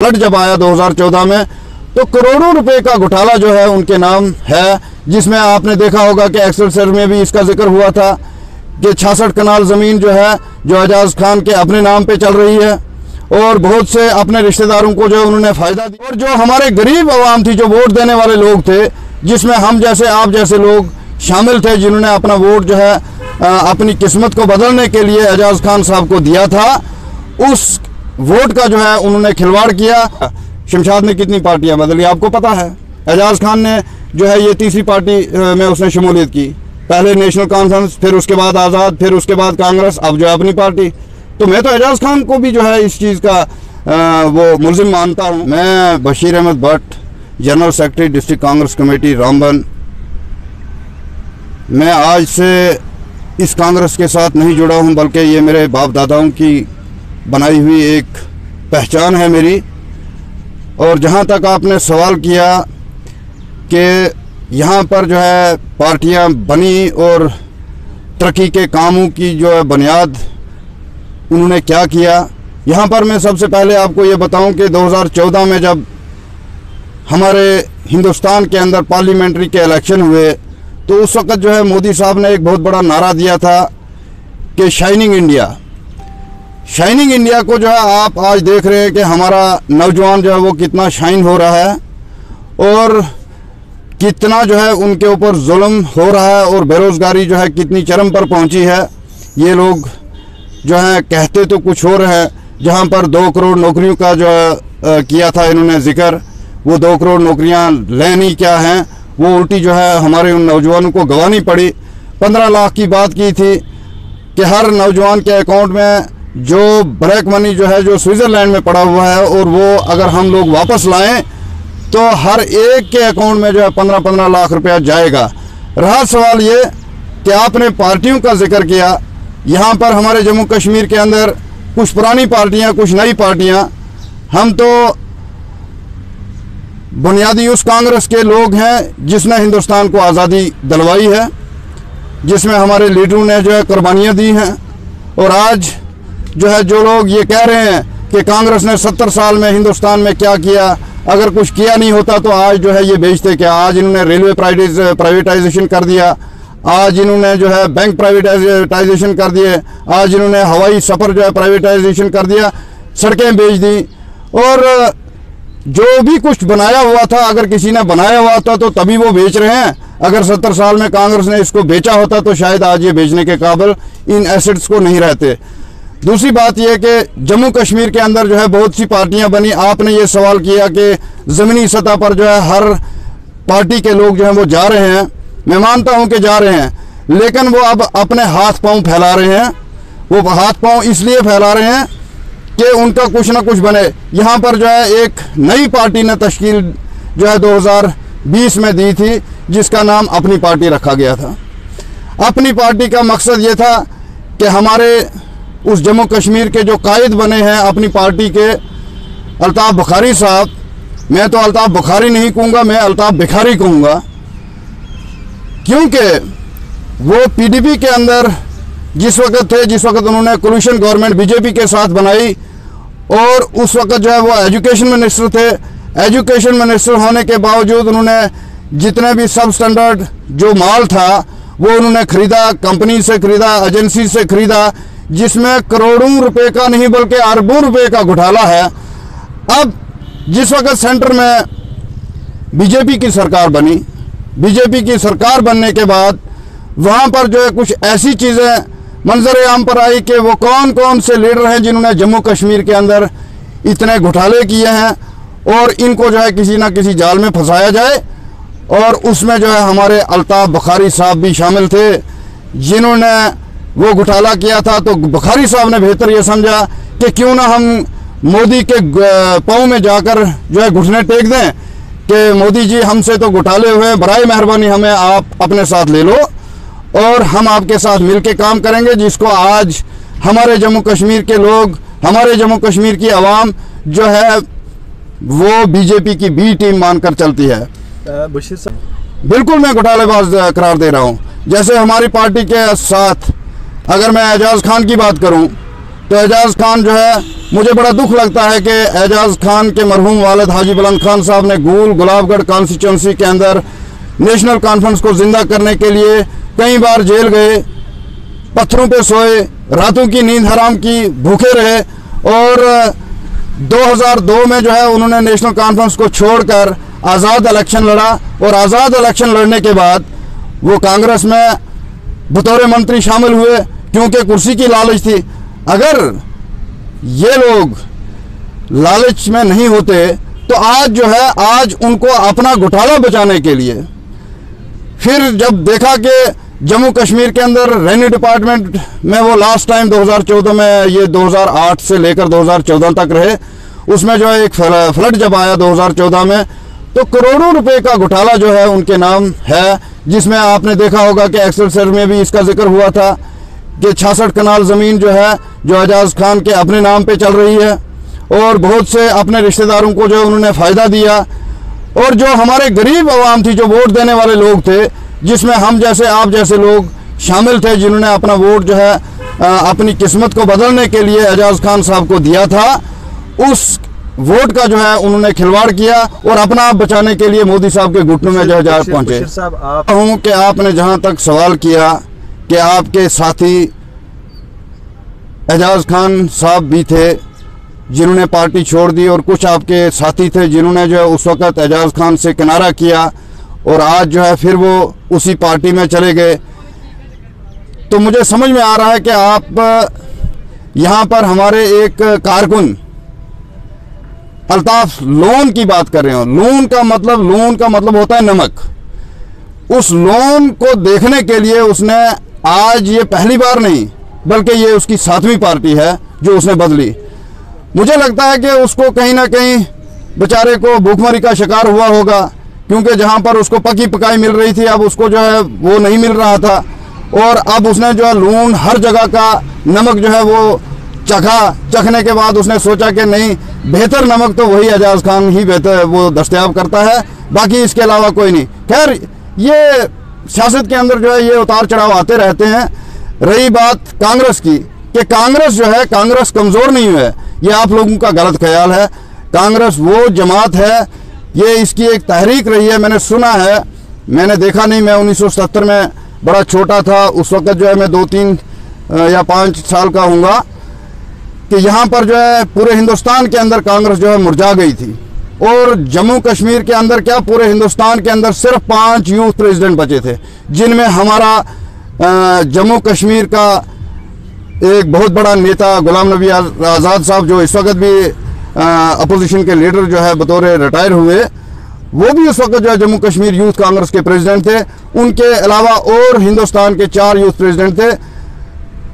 Flood जब आया 2014 में तो करोड़ों रुपए का घोटाला जो है उनके नाम है, जिसमें आपने देखा होगा कि एक्सेलसर में भी इसका जिक्र हुआ था कि 66 कनाल ज़मीन जो है जो एजाज खान के अपने नाम पे चल रही है और बहुत से अपने रिश्तेदारों को जो उन्होंने फ़ायदा दिया। और जो हमारे गरीब आवाम थी, जो वोट देने वाले लोग थे, जिसमें हम जैसे आप जैसे लोग शामिल थे, जिन्होंने अपना वोट जो है अपनी किस्मत को बदलने के लिए एजाज खान साहब को दिया था, उस वोट का जो है उन्होंने खिलवाड़ किया। शमशाद ने कितनी पार्टियां बदली आपको पता है। एजाज खान ने जो है ये तीसरी पार्टी में उसने शमूलियत की, पहले नेशनल कॉन्फ्रेंस, फिर उसके बाद आज़ाद, फिर उसके बाद कांग्रेस, अब जो है अपनी पार्टी। तो मैं तो एजाज खान को भी जो है इस चीज़ का वो मुलजिम मानता हूँ। मैं Bashir Ahmad Bhat, general secretary district Congress committee Ramban. मैं आज से इस कांग्रेस के साथ नहीं जुड़ा हूँ, बल्कि ये मेरे बाप दादाओं की बनाई हुई एक पहचान है मेरी। और जहाँ तक आपने सवाल किया कि यहाँ पर जो है पार्टियाँ बनी और तरक्की के कामों की जो है बुनियाद उन्होंने क्या किया, यहाँ पर मैं सबसे पहले आपको ये बताऊं कि 2014 में जब हमारे हिंदुस्तान के अंदर पार्लियामेंट्री के इलेक्शन हुए तो उस वक़्त जो है मोदी साहब ने एक बहुत बड़ा नारा दिया था कि शाइनिंग इंडिया। शाइनिंग इंडिया को जो है आप आज देख रहे हैं कि हमारा नौजवान जो है वो कितना शाइन हो रहा है और कितना जो है उनके ऊपर जुल्म हो रहा है और बेरोज़गारी जो है कितनी चरम पर पहुंची है। ये लोग जो है कहते तो कुछ और हैं, जहां पर 2 करोड़ नौकरियों का जो किया था इन्होंने जिक्र, वो 2 करोड़ नौकरियां लेनी क्या हैं, वो उल्टी जो है हमारे उन नौजवानों को गंवानी पड़ी। 15 लाख की बात की थी कि हर नौजवान के अकाउंट में जो ब्लैक मनी जो है जो स्विट्ज़रलैंड में पड़ा हुआ है और वो अगर हम लोग वापस लाएं तो हर एक के अकाउंट में जो है 15-15 लाख रुपया जाएगा। रहा सवाल ये कि आपने पार्टियों का जिक्र किया, यहाँ पर हमारे जम्मू कश्मीर के अंदर कुछ पुरानी पार्टियाँ, कुछ नई पार्टियाँ। हम तो बुनियादी उस कांग्रेस के लोग हैं जिसने हिंदुस्तान को आज़ादी दिलवाई है, जिसमें हमारे लीडरों ने जो है कुर्बानियाँ दी हैं। और आज जो है जो लोग ये कह रहे हैं कि कांग्रेस ने 70 साल में हिंदुस्तान में क्या किया, अगर कुछ किया नहीं होता तो आज जो है ये बेचते क्या। आज इन्होंने रेलवे प्राइवेटाइजेशन कर दिया, आज इन्होंने जो है बैंक प्राइवेटाइजेशन कर दिए, आज इन्होंने हवाई सफ़र जो है प्राइवेटाइजेशन कर दिया, सड़कें बेच दी। और जो भी कुछ बनाया हुआ था, अगर किसी ने बनाया हुआ था तो तभी वो बेच रहे हैं। अगर 70 साल में कांग्रेस ने इसको बेचा होता तो शायद आज ये बेचने के काबिल इन एसेट्स को नहीं रहते। दूसरी बात यह कि जम्मू कश्मीर के अंदर जो है बहुत सी पार्टियां बनी। आपने ये सवाल किया कि ज़मीनी सतह पर जो है हर पार्टी के लोग जो हैं वो जा रहे हैं। मैं मानता हूं कि जा रहे हैं, लेकिन वो अब अपने हाथ पांव फैला रहे हैं। वो हाथ पांव इसलिए फैला रहे हैं कि उनका कुछ ना कुछ बने। यहाँ पर जो है एक नई पार्टी ने तश्कील जो है 2020 में दी थी, जिसका नाम अपनी पार्टी रखा गया था। अपनी पार्टी का मकसद ये था कि हमारे उस जम्मू कश्मीर के जो कायद बने हैं अपनी पार्टी के, अल्ताफ़ बुखारी साहब, मैं तो अल्ताफ़ बुखारी नहीं कहूँगा, मैं अल्ताफ़ भिखारी कहूँगा, क्योंकि वो पीडीपी के अंदर जिस वक्त थे, जिस वक्त उन्होंने कोलिशन गवर्नमेंट बीजेपी के साथ बनाई, और उस वक्त जो है वो एजुकेशन मिनिस्टर थे। एजुकेशन मिनिस्टर होने के बावजूद उन्होंने जितने भी सब स्टैंडर्ड जो माल था वो उन्होंने ख़रीदा, कंपनी से ख़रीदा, एजेंसी से ख़रीदा, जिसमें करोड़ों रुपए का नहीं बल्कि अरबों रुपए का घोटाला है। अब जिस वक्त सेंटर में बीजेपी की सरकार बनी, बीजेपी की सरकार बनने के बाद वहाँ पर जो है कुछ ऐसी चीज़ें मंजर आम पर आई कि वो कौन कौन से लीडर हैं जिन्होंने जम्मू कश्मीर के अंदर इतने घोटाले किए हैं, और इनको जो है किसी ना किसी जाल में फंसाया जाए। और उसमें जो है हमारे अल्ताफ़ बुखारी साहब भी शामिल थे, जिन्होंने वो घोटाला किया था। तो बुखारी साहब ने बेहतर ये समझा कि क्यों ना हम मोदी के पाँव में जाकर जो है घुटने टेक दें कि मोदी जी हमसे तो घोटाले हुए, बराए मेहरबानी हमें आप अपने साथ ले लो और हम आपके साथ मिलके काम करेंगे, जिसको आज हमारे जम्मू कश्मीर के लोग, हमारे जम्मू कश्मीर की आवाम जो है वो बीजेपी की बी टीम मानकर चलती है। बशीर साहब, बिल्कुल मैं घोटालेबाज करार दे रहा हूँ। जैसे हमारी पार्टी के साथ अगर मैं एजाज खान की बात करूं तो एजाज खान जो है, मुझे बड़ा दुख लगता है कि एजाज खान के मरहूम वालिद हाजी बुलंद खान साहब ने गुलाबगढ़ कॉन्स्टिट्यूंसी के अंदर नेशनल कॉन्फ्रेंस को जिंदा करने के लिए कई बार जेल गए, पत्थरों पे सोए, रातों की नींद हराम की, भूखे रहे, और 2002 में जो है उन्होंने नेशनल कॉन्फ्रेंस को छोड़कर आज़ाद इलेक्शन लड़ा, और आज़ाद इलेक्शन लड़ने के बाद वो कांग्रेस में बतौर मंत्री शामिल हुए क्योंकि कुर्सी की लालच थी। अगर ये लोग लालच में नहीं होते तो आज जो है, आज उनको अपना घोटाला बचाने के लिए, फिर जब देखा कि जम्मू कश्मीर के अंदर रेवेन्यू डिपार्टमेंट में वो लास्ट टाइम 2014 में, ये 2008 से लेकर 2014 तक रहे, उसमें जो है एक फ्लड जब आया 2014 में, तो करोड़ों रुपए का घोटाला जो है उनके नाम है, जिसमें आपने देखा होगा कि एक्सेल में भी इसका जिक्र हुआ था कि 66 कनाल ज़मीन जो है, जो एजाज खान के अपने नाम पे चल रही है, और बहुत से अपने रिश्तेदारों को जो उन्होंने फ़ायदा दिया, और जो हमारे गरीब आवाम थी, जो वोट देने वाले लोग थे, जिसमें हम जैसे आप जैसे लोग शामिल थे, जिन्होंने अपना वोट जो है अपनी किस्मत को बदलने के लिए एजाज खान साहब को दिया था, उस वोट का जो है उन्होंने खिलवाड़ किया और अपना आप बचाने के लिए मोदी साहब के घुटनों में जो है जा पहुंचे। हूँ कि आपने जहां तक सवाल किया कि आपके साथी एजाज खान साहब भी थे जिन्होंने पार्टी छोड़ दी, और कुछ आपके साथी थे जिन्होंने जो है उस वक़्त एजाज खान से किनारा किया, और आज जो है फिर वो उसी पार्टी में चले गए। तो मुझे समझ में आ रहा है कि आप यहाँ पर हमारे एक कारकुन अल्ताफ लोन की बात कर रहे हो। लोन का मतलब होता है नमक। उस लोन को देखने के लिए उसने, आज ये पहली बार नहीं बल्कि ये उसकी 7वीं पार्टी है जो उसने बदली। मुझे लगता है कि उसको कहीं ना कहीं बेचारे को भूखमरी का शिकार हुआ होगा, क्योंकि जहाँ पर उसको पकी पकाई मिल रही थी, अब उसको जो है वो नहीं मिल रहा था, और अब उसने जो है लून, हर जगह का नमक जो है वो चखने के बाद उसने सोचा कि नहीं, बेहतर नमक तो वही एजाज खान ही बेहतर वो दस्तयाब करता है, बाकी इसके अलावा कोई नहीं। खैर, ये सियासत के अंदर जो है ये उतार चढ़ाव आते रहते हैं। रही बात कांग्रेस की, कि कांग्रेस जो है, कांग्रेस कमज़ोर नहीं है, ये आप लोगों का गलत ख्याल है। कांग्रेस वो जमात है, ये इसकी एक तहरीक रही है। मैंने सुना है, मैंने देखा नहीं, मैं 1977 में बड़ा छोटा था, उस वक़्त जो है मैं 2-3 या 5 साल का हूँगा, कि यहाँ पर जो है पूरे हिंदुस्तान के अंदर कांग्रेस जो है मुरझा गई थी, और जम्मू कश्मीर के अंदर क्या, पूरे हिंदुस्तान के अंदर सिर्फ 5 यूथ प्रेसिडेंट बचे थे, जिनमें हमारा जम्मू कश्मीर का एक बहुत बड़ा नेता गुलाम नबी आज़ाद साहब, जो इस वक्त भी अपोजिशन के लीडर जो है बतौर रिटायर हुए, वो भी उस वक्त जो है जम्मू कश्मीर यूथ कांग्रेस के प्रेसिडेंट थे। उनके अलावा और हिंदुस्तान के 4 यूथ प्रेसिडेंट थे,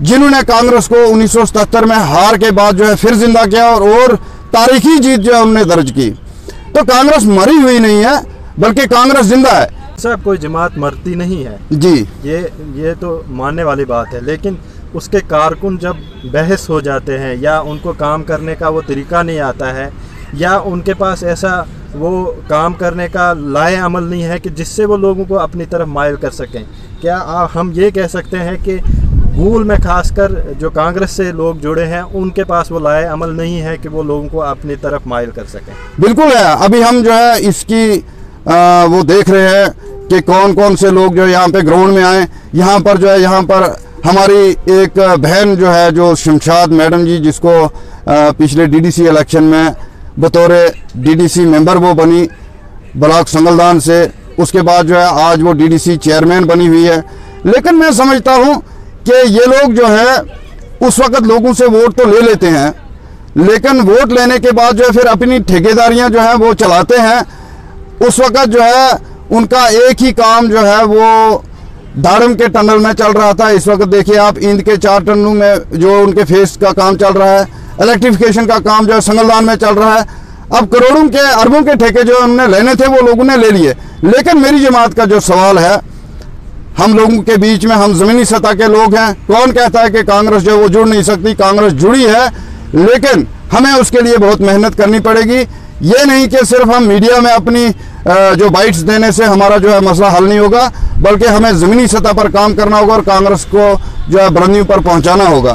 जिन्होंने कांग्रेस को 1977 में हार के बाद जो है फिर जिंदा किया, और तारीखी जीत जो है उन्होंने दर्ज की। तो कांग्रेस मरी हुई नहीं है, बल्कि कांग्रेस जिंदा है। साहब, कोई जमात मरती नहीं है जी, ये तो मानने वाली बात है, लेकिन उसके कारकुन जब बहस हो जाते हैं, या उनको काम करने का वो तरीका नहीं आता है, या उनके पास ऐसा वो काम करने का लाए अमल नहीं है कि जिससे वो लोगों को अपनी तरफ मायल कर सकें, क्या हम ये कह सकते हैं कि गूल में खासकर जो कांग्रेस से लोग जुड़े हैं, उनके पास वो लाए अमल नहीं है कि वो लोगों को अपनी तरफ मायल कर सकें? बिल्कुल है। अभी हम जो है इसकी वो देख रहे हैं कि कौन कौन से लोग जो यहाँ पे ग्राउंड में आए। यहाँ पर जो है, यहाँ पर हमारी एक बहन जो है, जो शमशाद मैडम जी, जिसको पिछले डीडीसी इलेक्शन में बतौर डीडीसी मेंबर वो बनी ब्लॉक संगलदान से, उसके बाद जो है आज वो डीडीसी चेयरमैन बनी हुई है। लेकिन मैं समझता हूँ कि ये लोग जो है उस वक़्त लोगों से वोट तो ले लेते हैं, लेकिन वोट लेने के बाद जो है फिर अपनी ठेकेदारियां जो है वो चलाते हैं। उस वक़्त जो है उनका एक ही काम जो है वो दाड़म के टनल में चल रहा था। इस वक्त देखिए आप, ईंद के 4 टनलों में जो उनके फेस का काम चल रहा है, इलेक्ट्रिफिकेशन का काम जो है संगलदान में चल रहा है। अब करोड़ों के, अरबों के ठेके जो उन्होंने लेने थे वो लोगों ने ले लिए। लेकिन मेरी जमात का जो सवाल है, हम लोगों के बीच में, हम ज़मीनी सतह के लोग हैं, कौन कहता है कि कांग्रेस जो है वो जुड़ नहीं सकती? कांग्रेस जुड़ी है, लेकिन हमें उसके लिए बहुत मेहनत करनी पड़ेगी। ये नहीं कि सिर्फ हम मीडिया में अपनी जो बाइट्स देने से हमारा जो है मसला हल नहीं होगा, बल्कि हमें ज़मीनी सतह पर काम करना होगा और कांग्रेस को जो है बुलंदियों पर पहुंचाना होगा।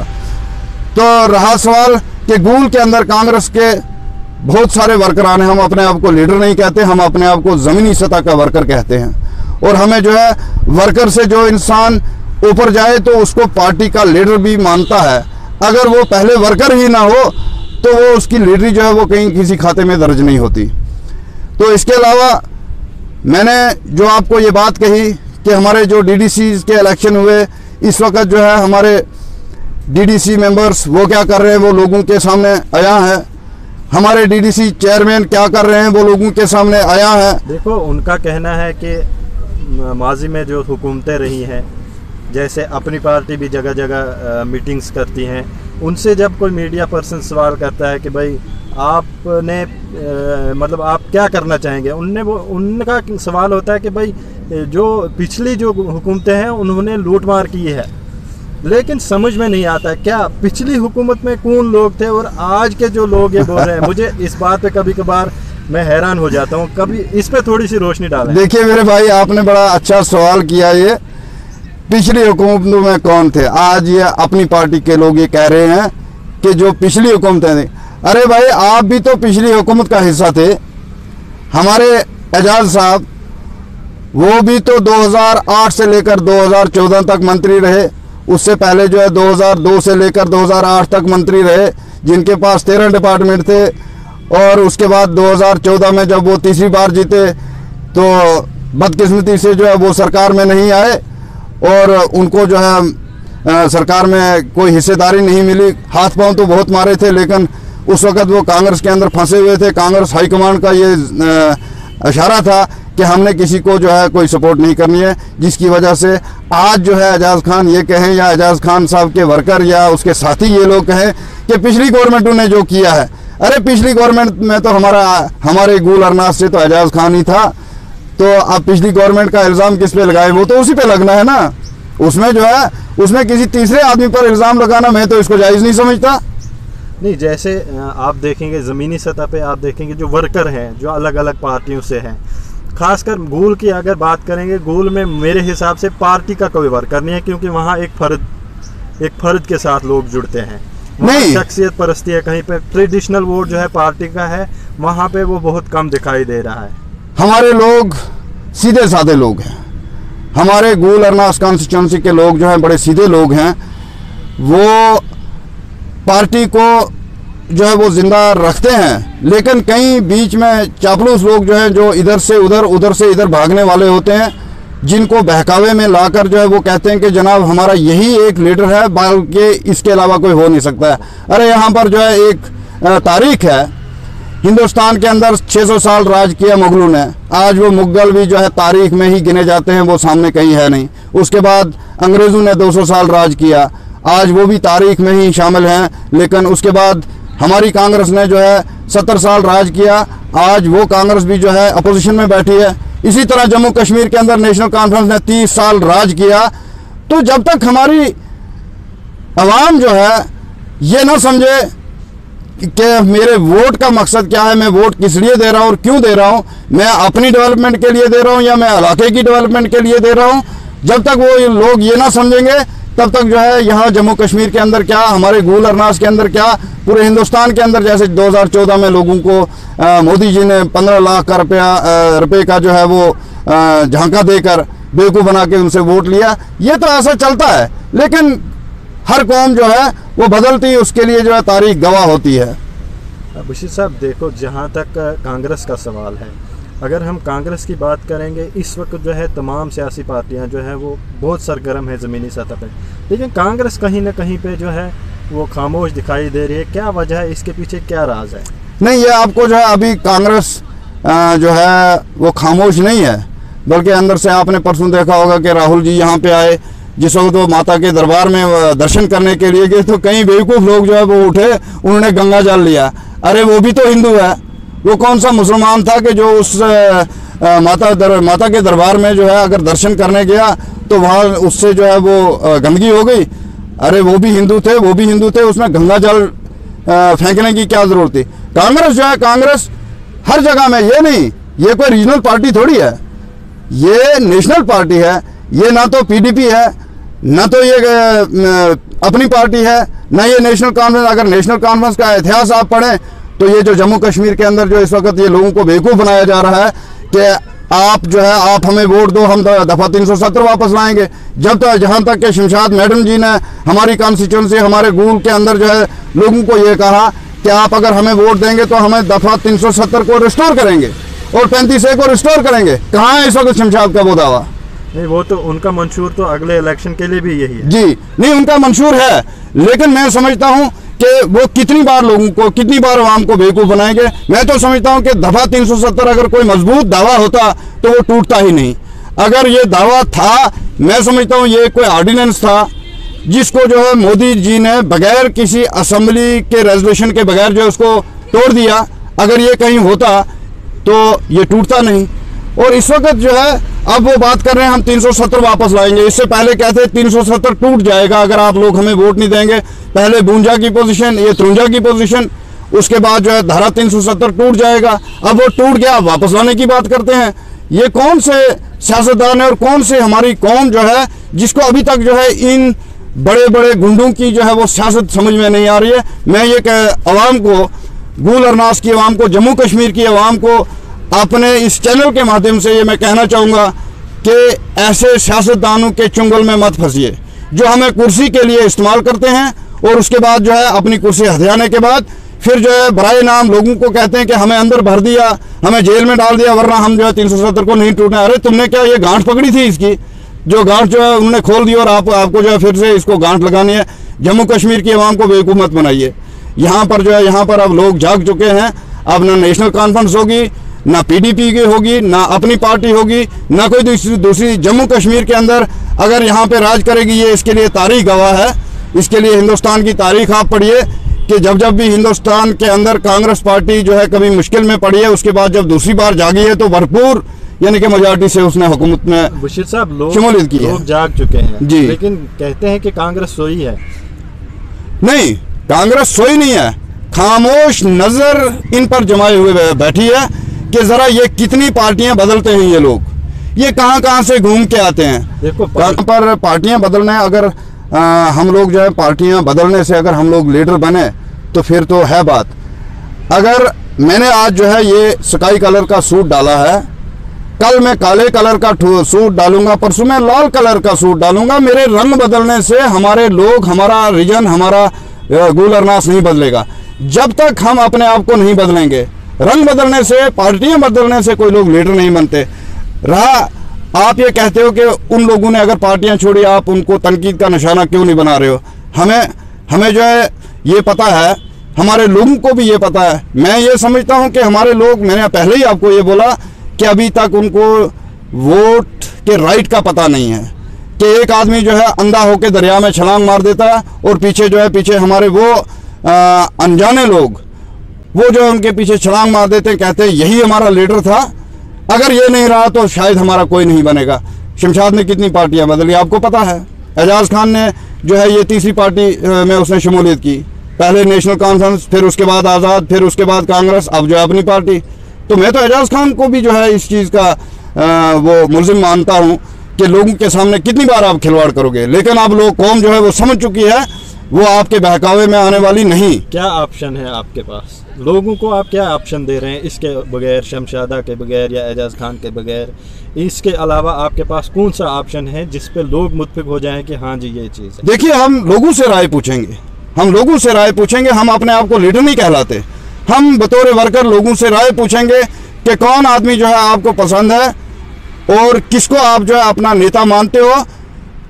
तो रहा सवाल कि गूल के अंदर कांग्रेस के बहुत सारे वर्करान हैं। हम अपने आप को लीडर नहीं कहते, हम अपने आप को ज़मीनी सतह का वर्कर कहते हैं। और हमें जो है वर्कर से जो इंसान ऊपर जाए तो उसको पार्टी का लीडर भी मानता है। अगर वो पहले वर्कर ही ना हो तो वो उसकी लीडरी जो है वो कहीं किसी खाते में दर्ज नहीं होती। तो इसके अलावा मैंने जो आपको ये बात कही कि हमारे जो डीडीसी के इलेक्शन हुए, इस वक्त जो है हमारे डीडीसी मेंबर्स वो क्या कर रहे हैं वो लोगों के सामने आया है। हमारे डीडीसी चेयरमैन क्या कर रहे हैं वो लोगों के सामने आया है। देखो, उनका कहना है कि माजी में जो हुकूमतें रही हैं, जैसे अपनी पार्टी भी जगह जगह मीटिंग्स करती हैं, उनसे जब कोई मीडिया पर्सन सवाल करता है कि भाई आपने मतलब आप क्या करना चाहेंगे, उनका सवाल होता है कि भाई जो पिछली जो हुकूमतें हैं उन्होंने लूटमार की है। लेकिन समझ में नहीं आता क्या पिछली हुकूमत में कौन लोग थे और आज के जो लोग ये बोल रहे हैं। मुझे इस बात पे कभी कभार मैं हैरान हो जाता हूँ। कभी इस पे थोड़ी सी रोशनी डालें। देखिए मेरे भाई, आपने बड़ा अच्छा सवाल किया। ये पिछली हुकूमतों में कौन थे? आज ये अपनी पार्टी के लोग ये कह रहे हैं कि जो पिछली हुकूमतें थी। अरे भाई, आप भी तो पिछली हुकूमत का हिस्सा थे। हमारे एजाज साहब वो भी तो 2008 से लेकर 2014 तक मंत्री रहे। उससे पहले जो है 2002 से लेकर 2008 तक मंत्री रहे, जिनके पास 13 डिपार्टमेंट थे। और उसके बाद 2014 में जब वो तीसरी बार जीते तो बदकिस्मती से जो है वो सरकार में नहीं आए और उनको जो है सरकार में कोई हिस्सेदारी नहीं मिली। हाथ पांव तो बहुत मारे थे, लेकिन उस वक्त वो कांग्रेस के अंदर फंसे हुए थे। कांग्रेस हाईकमांड का ये इशारा था कि हमने किसी को जो है कोई सपोर्ट नहीं करनी है, जिसकी वजह से आज जो है एजाज खान ये कहें या एजाज खान साहब के वर्कर या उसके साथी ये लोग कहें कि पिछली गवर्नमेंटों ने जो किया है। अरे पिछली गवर्नमेंट में तो हमारे गूल अरनास से तो एजाज खान ही था। तो अब पिछली गवर्नमेंट का इल्ज़ाम किस पे लगाए? वो तो उसी पे लगना है ना। उसमें जो है उसमें किसी तीसरे आदमी पर इल्ज़ाम लगाना मैं तो इसको जायज़ नहीं समझता। नहीं, जैसे आप देखेंगे ज़मीनी सतह पे आप देखेंगे जो वर्कर हैं जो अलग अलग पार्टियों से हैं, खासकर गूल की अगर बात करेंगे, गूल में मेरे हिसाब से पार्टी का कोई वर्कर नहीं है, क्योंकि वहाँ एक फ़र्द के साथ लोग जुड़ते हैं। नहीं, शख्सियत परस्ती है। कहीं पे ट्रेडिशनल वोट जो है पार्टी का है, वहाँ पे वो बहुत कम दिखाई दे रहा है। हमारे लोग सीधे साधे लोग हैं। हमारे गूल अरनास कॉन्स्टिट्यूंसी के लोग जो हैं बड़े सीधे लोग हैं। वो पार्टी को जो है वो जिंदा रखते हैं, लेकिन कई बीच में चापलूस लोग जो हैं जो इधर से उधर से इधर भागने वाले होते हैं, जिनको बहकावे में लाकर जो है वो कहते हैं कि जनाब हमारा यही एक लीडर है, बल्कि इसके अलावा कोई हो नहीं सकता है। अरे यहाँ पर जो है एक तारीख है, हिंदुस्तान के अंदर 600 साल राज किया मुगलों ने। आज वो मुगल भी जो है तारीख में ही गिने जाते हैं, वो सामने कहीं है नहीं। उसके बाद अंग्रेज़ों ने 200 साल राज किया, आज वो भी तारीख में ही शामिल हैं। लेकिन उसके बाद हमारी कांग्रेस ने जो है 70 साल राज किया, आज वो कांग्रेस भी जो है अपोजिशन में बैठी है। इसी तरह जम्मू कश्मीर के अंदर नेशनल कॉन्फ्रेंस ने 30 साल राज किया। तो जब तक हमारी अवाम जो है ये ना समझे कि मेरे वोट का मकसद क्या है, मैं वोट किस लिए दे रहा हूँ और क्यों दे रहा हूँ, मैं अपनी डेवलपमेंट के लिए दे रहा हूँ या मैं इलाके की डेवलपमेंट के लिए दे रहा हूँ, जब तक वो लोग ये ना समझेंगे तब तक जो है यहाँ जम्मू कश्मीर के अंदर क्या, हमारे गूल अरनास के अंदर क्या, पूरे हिंदुस्तान के अंदर जैसे 2014 में लोगों को मोदी जी ने 15 लाख रुपए का जो है वो झांका देकर बेवकूफ़ बना के उनसे वोट लिया। ये तो ऐसा चलता है, लेकिन हर कौम जो है वो बदलती, उसके लिए जो है तारीख गवाह होती है। बशीर साहब देखो, जहाँ तक कांग्रेस का सवाल है, अगर हम कांग्रेस की बात करेंगे, इस वक्त जो है तमाम सियासी पार्टियां जो है वो बहुत सरगर्म है ज़मीनी सतह पे, लेकिन कांग्रेस कहीं ना कहीं पे जो है वो खामोश दिखाई दे रही है। क्या वजह है, इसके पीछे क्या राज है? नहीं, ये आपको जो है अभी कांग्रेस जो है वो खामोश नहीं है, बल्कि अंदर से आपने परसों देखा होगा कि राहुल जी यहाँ पे आए, जिस वक्त वो माता के दरबार में दर्शन करने के लिए गए तो कई बेवकूफ़ लोग जो है वो उठे, उन्होंने गंगा जल लिया। अरे वो भी तो हिंदू है, वो कौन सा मुसलमान था कि जो उस माता के दरबार में जो है अगर दर्शन करने गया तो वहाँ उससे जो है वो गंदगी हो गई। अरे वो भी हिंदू थे, उसमें गंगा जल फेंकने की क्या ज़रूरत थी? कांग्रेस जो है, कांग्रेस हर जगह में, ये नहीं, ये कोई रीजनल पार्टी थोड़ी है, ये नेशनल पार्टी है। ये ना तो पीडीपी है, न तो ये अपनी पार्टी है, न ये नेशनल कॉन्फ्रेंस। अगर नेशनल कॉन्फ्रेंस का इतिहास आप पढ़ें तो ये जो जम्मू कश्मीर के अंदर जो इस वक्त ये लोगों को बेवकूफ़ बनाया जा रहा है कि आप जो है आप हमें वोट दो, हम दफ़ा 370 वापस लाएंगे। जब तक जहाँ तक कि शमशाद मैडम जी ने हमारी कॉन्स्टिट्यूंसी हमारे गूल के अंदर जो है लोगों को ये कहा कि आप अगर हमें वोट देंगे तो हमें दफ़ा 370 को रिस्टोर करेंगे और 35A को रिस्टोर करेंगे। कहाँ है इस वक्त शमशाद का वो दावा? नहीं, वो तो उनका मंशूर तो अगले इलेक्शन के लिए भी यही है। जी नहीं, उनका मंशूर है, लेकिन मैं समझता हूँ कि वो कितनी बार लोगों को, कितनी बार आवाम को बेवकूफ़ बनाएंगे। मैं तो समझता हूँ कि दफ़ा 370 अगर कोई मजबूत दावा होता तो वो टूटता ही नहीं। अगर ये दावा था, मैं समझता हूँ ये कोई ऑर्डिनेंस था जिसको जो है मोदी जी ने बगैर किसी असेंबली के रेजोल्यूशन के बगैर जो उसको तोड़ दिया। अगर ये कहीं होता तो ये टूटता नहीं। और इस वक्त जो है अब वो बात कर रहे हैं हम 370 वापस लाएंगे। इससे पहले कहते 370 टूट जाएगा अगर आप लोग हमें वोट नहीं देंगे। पहले 52 की पोजीशन, ये 53 की पोजीशन, उसके बाद जो है धारा 370 टूट जाएगा। अब वो टूट गया, वापस लाने की बात करते हैं। ये कौन से सियासतदान है और कौन से हमारी कौम जो है जिसको अभी तक जो है इन बड़े बड़े गुंडों की जो है वो सियासत समझ में नहीं आ रही है। मैं ये अवाम को, गूल अरनास की अवाम को, जम्मू कश्मीर की अवाम को अपने इस चैनल के माध्यम से ये मैं कहना चाहूँगा कि ऐसे सियासतदानों के चुंगल में मत फंसिए जो हमें कुर्सी के लिए इस्तेमाल करते हैं और उसके बाद जो है अपनी कुर्सी हथियाने के बाद फिर जो है बराए नाम लोगों को कहते हैं कि हमें अंदर भर दिया, हमें जेल में डाल दिया, वरना हम जो है 370 को नहीं टूटने। अरे तुमने क्या ये गांठ पकड़ी थी? इसकी जो गांठ जो है उन्होंने खोल दी और आपको जो है फिर से इसको गांठ लगानी है। जम्मू कश्मीर की अवाम को बेवकूफ़ मत बनाइए। यहाँ पर जो है यहाँ पर अब लोग जाग चुके हैं। अब ना नेशनल कॉन्फ्रेंस होगी, ना PDP की होगी, ना अपनी पार्टी होगी, ना कोई दूसरी। जम्मू कश्मीर के अंदर अगर यहाँ पे राज करेगी, ये इसके लिए तारीख गवाह है। इसके लिए हिंदुस्तान की तारीख आप पढ़िए कि जब भी हिंदुस्तान के अंदर कांग्रेस पार्टी जो है कभी मुश्किल में पड़ी है, उसके बाद जब दूसरी बार जागी है तो भरपूर यानी कि मेजॉरिटी से उसने हुकूमत में बशीर साहब शमूलियत की है। लोग जाग चुके हैं जी, लेकिन कहते हैं कि कांग्रेस सोई है। नहीं, कांग्रेस सोई नहीं है, खामोश नजर इन पर जमाए हुए बैठी है कि जरा ये कितनी पार्टियां बदलते हैं ये लोग, ये कहां से घूम के आते हैं। देखो कहां पर पार्टियां बदलना है। अगर हम लोग जो है पार्टियां बदलने से अगर हम लोग लीडर बने तो फिर तो है बात। अगर मैंने आज जो है ये स्काई कलर का सूट डाला है, कल मैं काले कलर का सूट डालूंगा, परसों मैं लाल कलर का सूट डालूंगा। मेरे रंग बदलने से हमारे लोग, हमारा रीजन, हमारा गूल अरनास नहीं बदलेगा। जब तक हम अपने आप को नहीं बदलेंगे, रंग बदलने से, पार्टियां बदलने से कोई लोग लीडर नहीं बनते। रहा आप ये कहते हो कि उन लोगों ने अगर पार्टियां छोड़ी, आप उनको तनकीद का निशाना क्यों नहीं बना रहे हो? हमें जो है ये पता है, हमारे लोगों को भी ये पता है। मैं ये समझता हूं कि हमारे लोग, मैंने पहले ही आपको ये बोला कि अभी तक उनको वोट के राइट का पता नहीं है कि एक आदमी जो है अंधा होकर दरिया में छलांग मार देता है और पीछे हमारे वो अनजाने लोग वो जो उनके पीछे छलांग मार देते हैं, कहते हैं यही हमारा लीडर था, अगर ये नहीं रहा तो शायद हमारा कोई नहीं बनेगा। शमशाद ने कितनी पार्टियां बदली आपको पता है। एजाज खान ने जो है ये तीसरी पार्टी में उसने शमूलियत की, पहले नेशनल कॉन्फ्रेंस, फिर उसके बाद आज़ाद, फिर उसके बाद कांग्रेस, अब जो है अपनी पार्टी। तो मैं तो एजाज खान को भी जो है इस चीज़ का वो मुलजिम मानता हूँ कि लोगों के सामने कितनी बार आप खिलवाड़ करोगे। लेकिन अब लोग, कौम जो है वो समझ चुकी है, वो आपके बहकावे में आने वाली नहीं। क्या ऑप्शन है आपके पास? लोगों को आप क्या ऑप्शन दे रहे हैं इसके बगैर, शमशादा के बगैर या एजाज खान के बगैर? इसके अलावा आपके पास कौन सा ऑप्शन है जिस पे लोग मुत्फिक हो जाएं कि हाँ जी ये चीज़ है? देखिए, हम लोगों से राय पूछेंगे, हम अपने आप को लीडर नहीं कहलाते। हम बतौर वर्कर लोगों से राय पूछेंगे कि कौन आदमी जो है आपको पसंद है और किसको आप जो है अपना नेता मानते हो।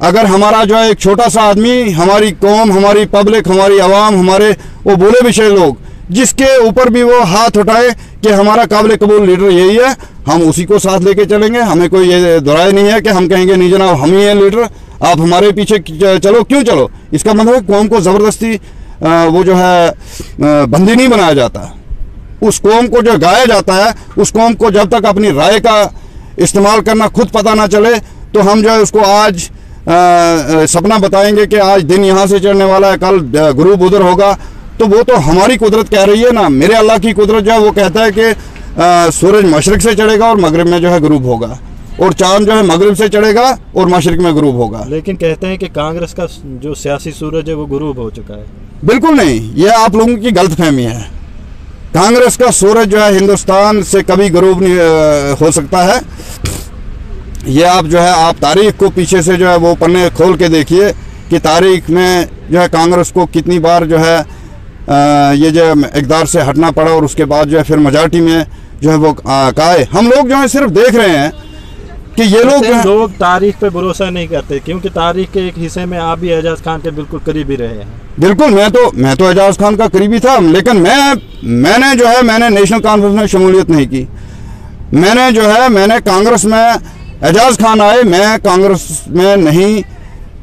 अगर हमारा जो है एक छोटा सा आदमी, हमारी कौम, हमारी पब्लिक, हमारी आवाम, हमारे वो बोले विषय लोग जिसके ऊपर भी वो हाथ उठाए कि हमारा काबिल कबूल लीडर यही है, हम उसी को साथ लेके चलेंगे। हमें कोई ये दुराय नहीं है कि हम कहेंगे नहीं जनाब हम ही हैं लीडर, आप हमारे पीछे चलो। क्यों चलो? इसका मतलब है कौम को ज़बरदस्ती वो जो है बंदी नहीं बनाया जाता। उस कौम को जो गाया जाता है, उस कौम को जब तक अपनी राय का इस्तेमाल करना खुद पता ना चले, तो हम जो है उसको आज सपना बताएंगे कि आज दिन यहाँ से चढ़ने वाला है, कल गुरूब उधर होगा। तो वो तो हमारी कुदरत कह रही है ना, मेरे अल्लाह की कुदरत जो है वो कहता है कि सूरज मशरिक से चढ़ेगा और मगरिब में जो है गुरूब होगा। और चांद जो है मगरिब से चढ़ेगा और मशरिक में गुरूब होगा। लेकिन कहते हैं कि कांग्रेस का जो सियासी सूरज है वो गुरूब हो चुका है। बिल्कुल नहीं, ये आप लोगों की गलतफहमी है। कांग्रेस का सूरज जो है हिंदुस्तान से कभी गुरूब नहीं हो सकता है। ये आप जो है आप तारीख को पीछे से जो है वो पन्ने खोल के देखिए कि तारीख में जो है कांग्रेस को कितनी बार जो है ये जो इक़्तिदार से हटना पड़ा और उसके बाद जो है फिर मेजॉरिटी में जो है वो काए। हम लोग जो है सिर्फ देख रहे हैं कि ये लोग तारीख पे भरोसा नहीं करते, क्योंकि तारीख के एक हिस्से में आप भी एजाज खान के बिल्कुल करीबी रहे हैं। बिल्कुल, मैं तो एजाज खान का करीबी था, लेकिन मैंने नेशनल कॉन्फ्रेंस में शमूलियत नहीं की। मैंने कांग्रेस में एजाज खान आए, मैं कांग्रेस में नहीं,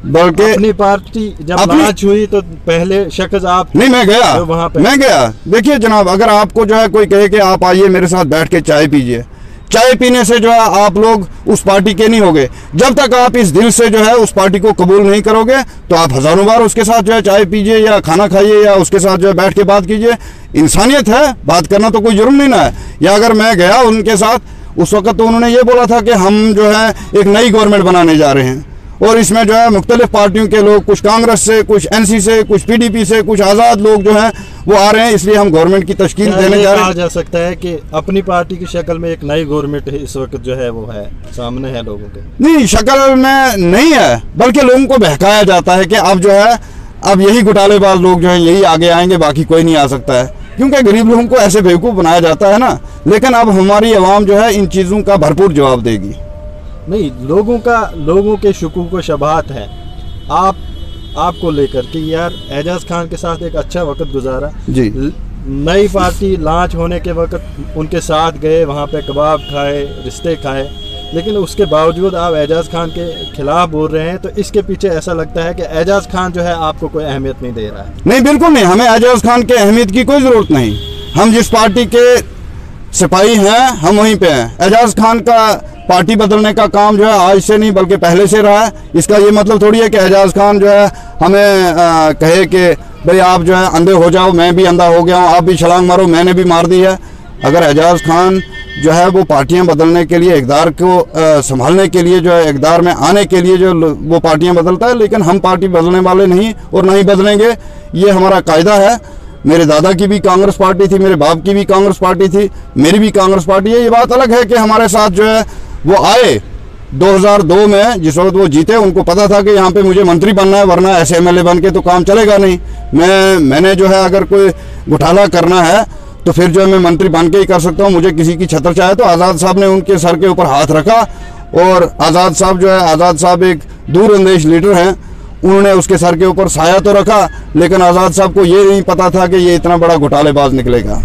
बल्कि अपनी पार्टी जब लॉन्च हुई तो पहले शख्स आप नहीं, मैं गया वहाँ पे। मैं गया। देखिए जनाब, अगर आपको जो है कोई कहे कि आप आइए मेरे साथ बैठ के चाय पीजिए, चाय पीने से जो है आप लोग उस पार्टी के नहीं होगे। जब तक आप इस दिल से जो है उस पार्टी को कबूल नहीं करोगे तो आप हजारों बार उसके साथ जो है चाय पीजिए या खाना खाइए या उसके साथ जो है बैठ के बात कीजिए। इंसानियत है, बात करना तो कोई जुर्म नहीं ना है। या अगर मैं गया उनके साथ, उस वक्त तो उन्होंने ये बोला था कि हम जो है एक नई गवर्नमेंट बनाने जा रहे हैं और इसमें जो है मुख्तलिफ पार्टियों के लोग, कुछ कांग्रेस से, कुछ एनसी से, कुछ पीडीपी से, कुछ आज़ाद लोग जो हैं वो आ रहे हैं, इसलिए हम गवर्नमेंट की तश्कील देने जा रहे हैं। कहा जा सकता है कि अपनी पार्टी की शक्ल में एक नई गवर्नमेंट इस वक्त जो है वो है सामने है लोगों के। नहीं, शक्ल में नहीं है, बल्कि लोगों को बहकाया जाता है कि अब जो है अब यही घोटालेबाज लोग जो है यही आगे आएंगे, बाकी कोई नहीं आ सकता है, क्योंकि गरीब लोगों को ऐसे बेवकूफ़ बनाया जाता है ना। लेकिन अब हमारी आवाम जो है इन चीज़ों का भरपूर जवाब देगी। नहीं, लोगों के शुकूक व शबहात है आपको लेकर कि यार एजाज खान के साथ एक अच्छा वक्त गुजारा जी। नई पार्टी लॉन्च होने के वक्त उनके साथ गए, वहाँ पे कबाब खाए, रिश्ते खाए, लेकिन उसके बावजूद आप एजाज खान के खिलाफ बोल रहे हैं, तो इसके पीछे ऐसा लगता है कि एजाज खान जो है आपको कोई अहमियत नहीं दे रहा है। नहीं, बिल्कुल नहीं, हमें एजाज खान के अहमियत की कोई ज़रूरत नहीं। हम जिस पार्टी के सिपाही हैं हम वहीं पे हैं। एजाज खान का पार्टी बदलने का काम जो है आज से नहीं बल्कि पहले से रहा है। इसका ये मतलब थोड़ी है कि एजाज खान जो है हमें कहे कि भाई आप जो है अंधे हो जाओ, मैं भी अंधा हो गया हूँ, आप भी छलांग मारो, मैंने भी मार दी है। अगर एजाज खान जो है वो पार्टियां बदलने के लिए, इक़्तिदार को संभालने के लिए, जो है इक़्तिदार में आने के लिए जो वो पार्टियां बदलता है, लेकिन हम पार्टी बदलने वाले नहीं और नहीं बदलेंगे, ये हमारा कायदा है। मेरे दादा की भी कांग्रेस पार्टी थी, मेरे बाप की भी कांग्रेस पार्टी थी, मेरी भी कांग्रेस पार्टी है। ये बात अलग है कि हमारे साथ जो है वो आए 2002 में, जिस वक्त वो जीते, उनको पता था कि यहाँ पे मुझे मंत्री बनना है, वरना ऐसे एमएलए बन के तो काम चलेगा नहीं। मैंने जो है अगर कोई घोटाला करना है तो फिर जो है मैं मंत्री बन के ही कर सकता हूँ, मुझे किसी की छत्र चाहे। तो आज़ाद साहब ने उनके सर के ऊपर हाथ रखा और आज़ाद साहब जो है, आज़ाद साहब एक दूरअंदेश लीडर हैं, उन्होंने उसके सर के ऊपर साया तो रखा, लेकिन आज़ाद साहब को ये नहीं पता था कि ये इतना बड़ा घोटालेबाज निकलेगा।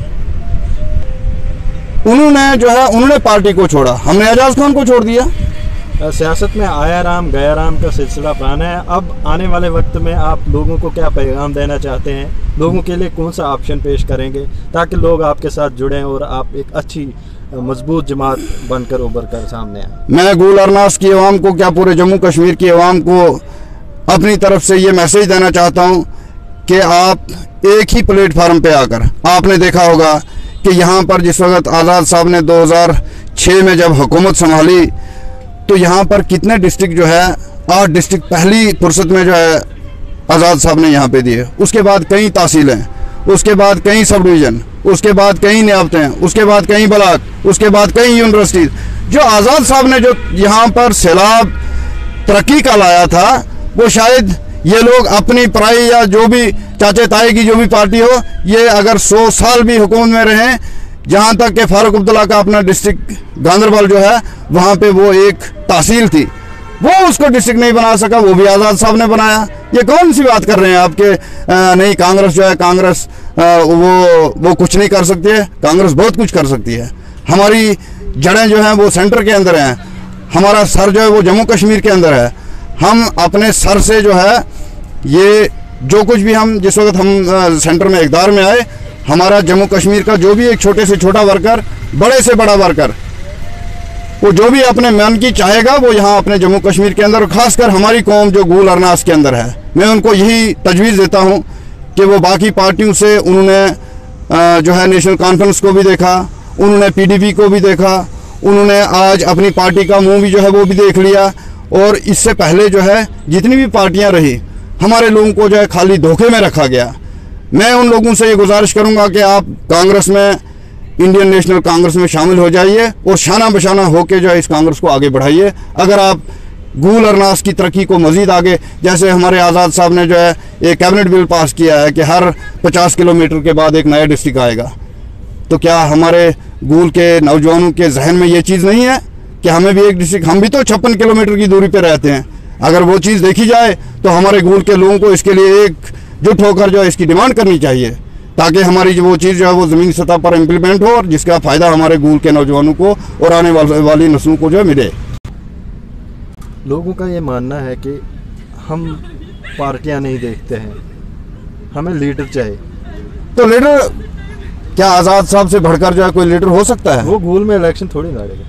उन्होंने पार्टी को छोड़ा, हमने एजाज खान को छोड़ दिया। सियासत में आया राम गया राम का सिलसिला पुराना है। अब आने वाले वक्त में आप लोगों को क्या पैगाम देना चाहते हैं? लोगों के लिए कौन सा ऑप्शन पेश करेंगे ताकि लोग आपके साथ जुड़ें और आप एक अच्छी मजबूत जमात बनकर उभर कर सामने आए? मैं गुल अरनास की आवाम को, क्या पूरे जम्मू कश्मीर की आवाम को अपनी तरफ से ये मैसेज देना चाहता हूँ कि आप एक ही प्लेटफार्म पे आकर, आपने देखा होगा कि यहाँ पर जिस वक्त आज़ाद साहब ने 2006 में जब हुकूमत संभाली तो यहाँ पर कितने डिस्ट्रिक्ट जो है, 8 डिस्ट्रिक्ट पहली फुर्सत में जो है आज़ाद साहब ने यहाँ पे दिए। उसके बाद कई तहसीलें, उसके बाद कई सब डिवीज़न, उसके बाद कई नियाबतें, उसके बाद कई ब्लॉक, उसके बाद कई यूनिवर्सिटीज़। जो आज़ाद साहब ने जो यहाँ पर सैलाब तरक्की का लाया था, वो शायद ये लोग अपनी पराई या जो भी चाचे ताए की जो भी पार्टी हो, ये अगर 100 साल भी हुकूमत में रहें, जहाँ तक कि फारूक अब्दुल्ला का अपना डिस्ट्रिक्ट गांदरबल जो है वहाँ पे वो एक तहसील थी, वो उसको डिस्ट्रिक्ट नहीं बना सका, वो भी आज़ाद साहब ने बनाया। ये कौन सी बात कर रहे हैं आपके? नहीं, कांग्रेस जो है, कांग्रेस वो कुछ नहीं कर सकती है। कांग्रेस बहुत कुछ कर सकती है। हमारी जड़ें जो हैं वो सेंटर के अंदर हैं, हमारा सर जो है वो जम्मू कश्मीर के अंदर है। हम अपने सर से जो है ये जो कुछ भी हम जिस वक्त हम सेंटर में इक़्तिदार में आए, हमारा जम्मू कश्मीर का जो भी एक छोटे से छोटा वर्कर, बड़े से बड़ा वर्कर, वो जो भी अपने मन की चाहेगा वो यहाँ अपने जम्मू कश्मीर के अंदर, खासकर हमारी कौम जो गुल अरनास के अंदर है, मैं उनको यही तजवीज़ देता हूँ कि वो बाकी पार्टियों से, उन्होंने जो है नेशनल कॉन्फ्रेंस को भी देखा, उन्होंने पीडीपी को भी देखा, उन्होंने आज अपनी पार्टी का मुंह भी जो है वो भी देख लिया। और इससे पहले जो है जितनी भी पार्टियां रही, हमारे लोगों को जो है खाली धोखे में रखा गया। मैं उन लोगों से ये गुजारिश करूंगा कि आप कांग्रेस में, इंडियन नेशनल कांग्रेस में शामिल हो जाइए और शाना बशाना होकर जो है इस कांग्रेस को आगे बढ़ाइए। अगर आप गूल अरनास की तरक्की को मजीद आगे, जैसे हमारे आज़ाद साहब ने जो है एक कैबिनेट बिल पास किया है कि हर 50 किलोमीटर के बाद एक नया डिस्ट्रिक्ट आएगा, तो क्या हमारे गूल के नौजवानों के जहन में ये चीज़ नहीं है कि हमें भी एक डिस्ट्रिक्ट, हम भी तो 56 किलोमीटर की दूरी पर रहते हैं, अगर वो चीज़ देखी जाए तो हमारे गूल के लोगों को इसके लिए एकजुट होकर जो है इसकी डिमांड करनी चाहिए, ताकि हमारी जो वो चीज़ जो है वो ज़मीनी सतह पर इम्प्लीमेंट हो और जिसका फ़ायदा हमारे गूल के नौजवानों को और आने वाली नस्लों को जो है मिले। लोगों का ये मानना है कि हम पार्टियां नहीं देखते हैं, हमें लीडर चाहिए। तो लीडर क्या आज़ाद साहब से बढ़कर जो है कोई लीडर हो सकता है? वो गूल में इलेक्शन थोड़ी लड़ेगा।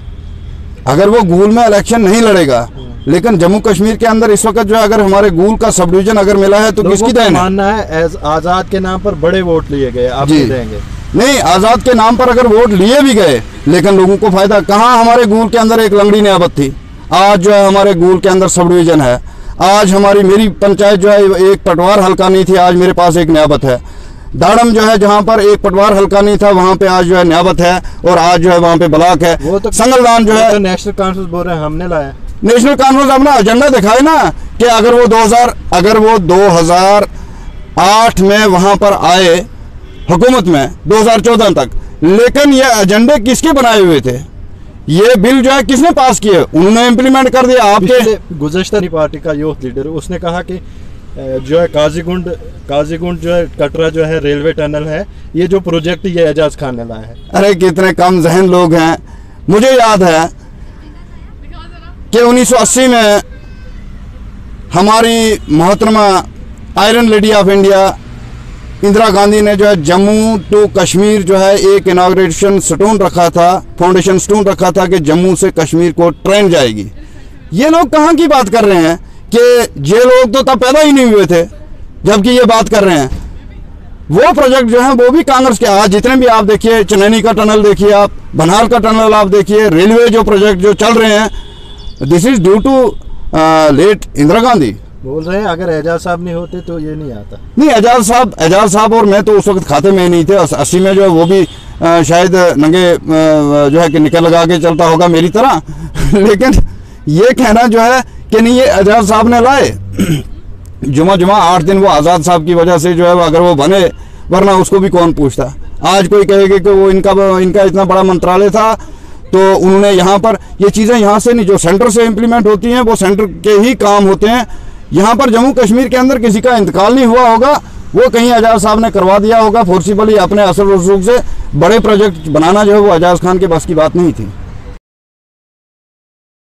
अगर वो गूल में इलेक्शन नहीं लड़ेगा, लेकिन जम्मू कश्मीर के अंदर इस वक्त जो है अगर हमारे गूल का सब डिवीजन अगर मिला है तो किसकी देन है? मानना है आज़ाद के नाम पर बड़े वोट लिए गए, आप नहीं देंगे? नहीं, आज़ाद के नाम पर अगर वोट लिए भी गए, लेकिन लोगों को फायदा कहाँ? हमारे गूल के अंदर एक लंगड़ी नियाबत थी, आज जो है हमारे गूल के अंदर सब डिवीजन है। आज मेरी पंचायत जो है एक पटवार हल्का नहीं थी, आज मेरे पास एक नियाबत है। दाड़म जो है जहाँ पर एक पटवार हल्का नहीं था, वहाँ पे आज जो है नियाबत है और आज जो है वहाँ पे ब्लॉक है। वो तो संगलदान जो है तो नेशनल कॉन्फ्रेंस बोल रहे हैं हमने लाया। नेशनल कॉन्फ्रेंस अपना एजेंडा दिखाए ना कि अगर वो 2008 में वहाँ पर आए हुकूमत में 2014 तक, लेकिन ये एजेंडे किसके बनाए हुए थे? ये बिल जो है किसने पास किए? उन्होंने इम्प्लीमेंट कर दिया। आपके गुज़श्ता पार्टी का यूथ लीडर उसने कहा कि जो है काजीगुंड जो है कटरा जो है रेलवे टनल है, ये जो प्रोजेक्ट ये एजाज खान ने लाया है। अरे कितने कम जहन लोग हैं। मुझे याद है कि 1980 में हमारी मोहतरमा iron lady of India Indira Gandhi ने जो है जम्मू टू कश्मीर जो है एक इनाग्रेशन स्टोन रखा था, फाउंडेशन स्टोन रखा था कि जम्मू से कश्मीर को ट्रेन जाएगी। ये लोग कहाँ की बात कर रहे हैं कि ये लोग तो तब पैदा ही नहीं हुए थे जबकि ये बात कर रहे हैं। वो प्रोजेक्ट जो है वो भी कांग्रेस के, आज जितने भी आप देखिए, चनैनी का टनल देखिए, आप बनाल का टनल आप देखिए, रेलवे जो प्रोजेक्ट जो चल रहे हैं, this is due to late Indira Gandhi. बोल रहे हैं अगर एजाज साहब नहीं होते तो ये नहीं आता। नहीं, एजाज साहब और मैं तो उस वक्त खाते में नहीं थे। 80 में जो है वो भी शायद नंगे जो है कि निकल लगा के चलता होगा मेरी तरह लेकिन ये कहना जो है कि नहीं ये एजाज साहब ने लाए जुमा 8 दिन वो आज़ाद साहब की वजह से जो है अगर वो बने, वरना उसको भी कौन पूछता। आज कोई कहेगा कि वो इनका इतना बड़ा मंत्रालय था तो उन्होंने यहाँ पर ये चीज़ें यहाँ से नहीं, जो सेंटर से इम्प्लीमेंट होती हैं वो सेंटर के ही काम होते हैं। यहाँ पर जम्मू कश्मीर के अंदर किसी का इंतकाल नहीं हुआ होगा, वो कहीं एजाज साहब ने करवा दिया होगा फोर्सिबली अपने असर रसूख से। बड़े प्रोजेक्ट बनाना जो है वो एजाज खान के बस की बात नहीं थी।